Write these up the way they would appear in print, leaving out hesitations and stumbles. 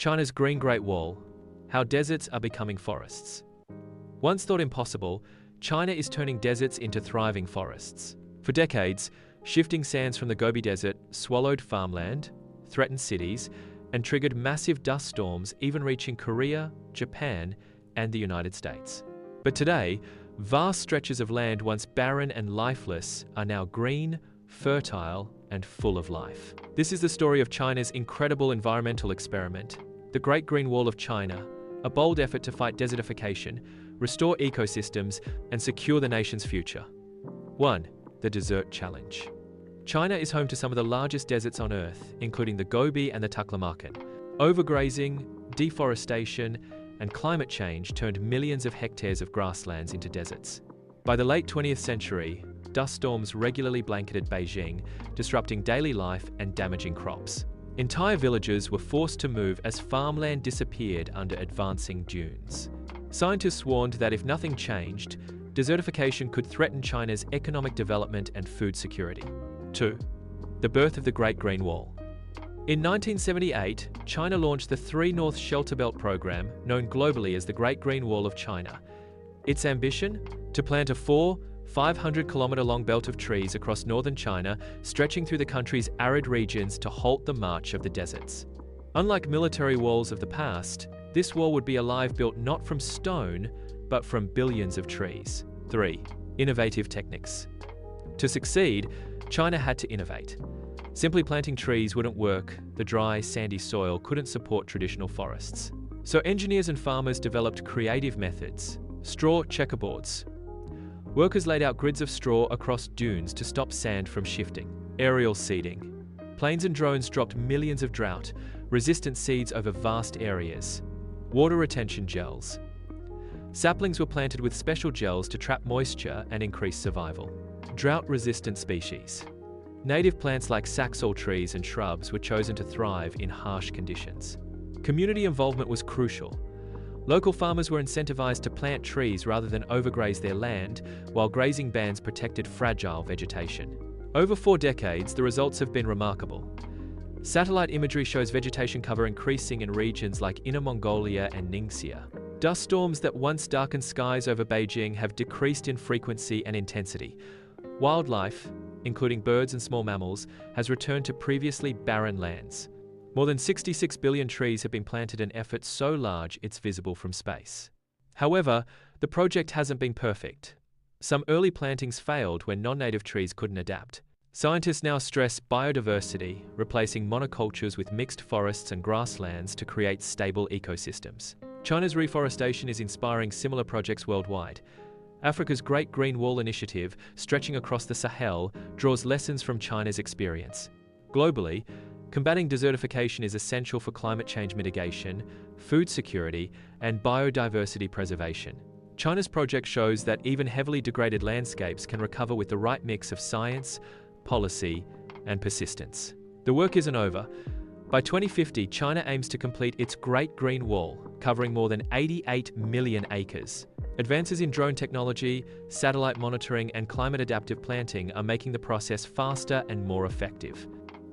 China's Green Great Wall, how deserts are becoming forests. Once thought impossible, China is turning deserts into thriving forests. For decades, shifting sands from the Gobi Desert swallowed farmland, threatened cities, and triggered massive dust storms, even reaching Korea, Japan, and the United States. But today, vast stretches of land once barren and lifeless are now green, fertile, and full of life. This is the story of China's incredible environmental experiment, the Great Green Wall of China, a bold effort to fight desertification, restore ecosystems, and secure the nation's future. 1. The Desert Challenge. China is home to some of the largest deserts on Earth, including the Gobi and the Taklamakan. Overgrazing, deforestation, and climate change turned millions of hectares of grasslands into deserts. By the late 20th century, dust storms regularly blanketed Beijing, disrupting daily life and damaging crops. Entire villages were forced to move as farmland disappeared under advancing dunes. Scientists warned that if nothing changed, desertification could threaten China's economic development and food security. 2. The birth of the Great Green Wall. In 1978, China launched the 3 North Shelterbelt Program, known globally as the Great Green Wall of China. Its ambition? To plant a 500-kilometer-long belt of trees across northern China, stretching through the country's arid regions to halt the march of the deserts. Unlike military walls of the past, this wall would be alive, built not from stone, but from billions of trees. 3. Innovative techniques. To succeed, China had to innovate. Simply planting trees wouldn't work. The dry, sandy soil couldn't support traditional forests. So engineers and farmers developed creative methods. Straw checkerboards. Workers laid out grids of straw across dunes to stop sand from shifting. Aerial seeding. Planes and drones dropped millions of drought-resistant seeds over vast areas. Water retention gels. Saplings were planted with special gels to trap moisture and increase survival. Drought-resistant species. Native plants like saxaul trees and shrubs were chosen to thrive in harsh conditions. Community involvement was crucial. Local farmers were incentivized to plant trees rather than overgraze their land, while grazing bans protected fragile vegetation. Over 4 decades, the results have been remarkable. Satellite imagery shows vegetation cover increasing in regions like Inner Mongolia and Ningxia. Dust storms that once darkened skies over Beijing have decreased in frequency and intensity. Wildlife, including birds and small mammals, has returned to previously barren lands. More than 66 billion trees have been planted, an effort so large it's visible from space. However, the project hasn't been perfect. Some early plantings failed when non-native trees couldn't adapt. Scientists now stress biodiversity, replacing monocultures with mixed forests and grasslands to create stable ecosystems. China's reforestation is inspiring similar projects worldwide. Africa's Great Green Wall initiative, stretching across the Sahel, draws lessons from China's experience. Globally, combating desertification is essential for climate change mitigation, food security, and biodiversity preservation. China's project shows that even heavily degraded landscapes can recover with the right mix of science, policy, and persistence. The work isn't over. By 2050, China aims to complete its Great Green Wall, covering more than 88 million acres. Advances in drone technology, satellite monitoring, and climate-adaptive planting are making the process faster and more effective.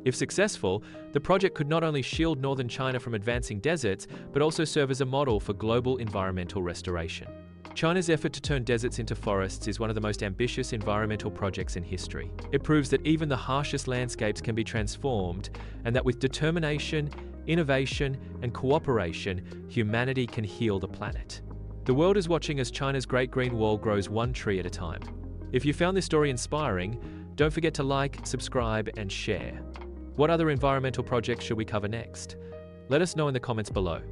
If successful, the project could not only shield northern China from advancing deserts, but also serve as a model for global environmental restoration. China's effort to turn deserts into forests is one of the most ambitious environmental projects in history. It proves that even the harshest landscapes can be transformed, and that with determination, innovation, and cooperation, humanity can heal the planet. The world is watching as China's Great Green Wall grows one tree at a time. If you found this story inspiring, don't forget to like, subscribe, and share. What other environmental projects should we cover next? Let us know in the comments below.